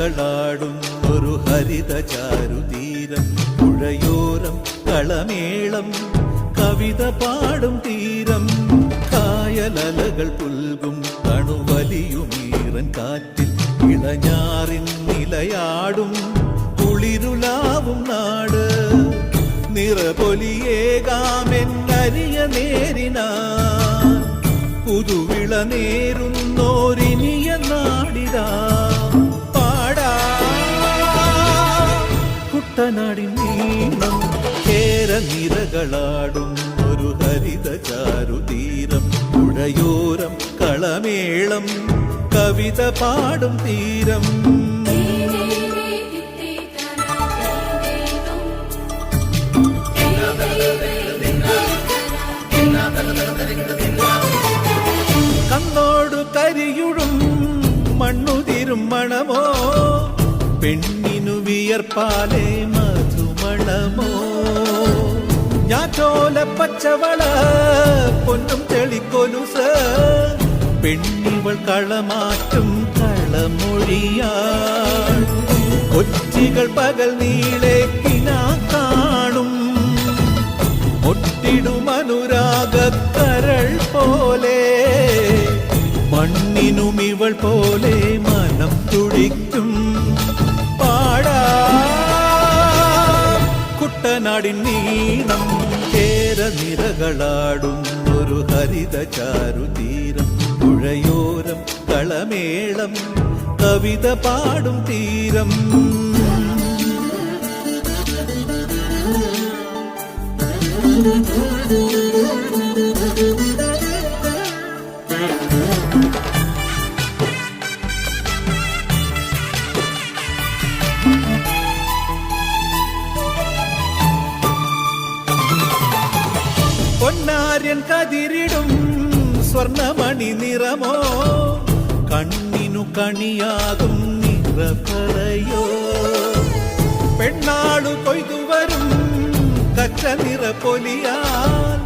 നിരകളാടുന്നൊരു ഹരിത ചാരുതീരം, പുഴയോരം കളമേളം കവിത പാടും തീരം, കായലലകൾ പുൽകും തണുവലിയുമീറൻ കാറ്റിൽ ഇളഞ്ഞാറിൻ നിലയാടും കുളിരുലാവും നാട്, നിറപൊലിയേകാമെന്നരിയ നേരിനാ പുതുവിള നേരുന്നോരിനിയ നാടിതാ പാടാ. കുട്ടനാടിൻ നീളം കേരനിരകളാടും ഒരു ഹരിത ചാരുതീരം, പുഴയോരം കളമേളം കവിത പാടും തീരം. കണ്ണോടു കരിയുടും മണ്ണുതിരും മണമോ, പെണ്ണിനു വിയർപ്പാലേ മധുമണമോ, ഞാറ്റോല പച്ചവള പൊന്നും തെളിക്കൊലുസ്, പെണ്ണിവൾ കളമാറ്റും കളമൊഴിയാൾ, കൊച്ചികൾ പകൽ നീളെ കിനാ കാണും, ഒട്ടിടുമനുരാഗക്കരൾ പോലെ, മണ്ണിനും ഇവൾ പോലെ മനം തുടിക്കും പാടാ. കുട്ടനാടിൻ നീളം കേരനിരകളാടും ഒരു ഹരിത ചാരുതീരം, പുഴയോരം കളമേളം കവിത പാടും തീരം. പൊന്നാര്യൻ കതിരിടും സ്വർണമണി നിറമോ, കണ്ണിനു കണിയാകും നിറപറയോ, പെണ്ണാളു കൊയ്തുവരും കച്ച നിറപ്പൊലിയാൽ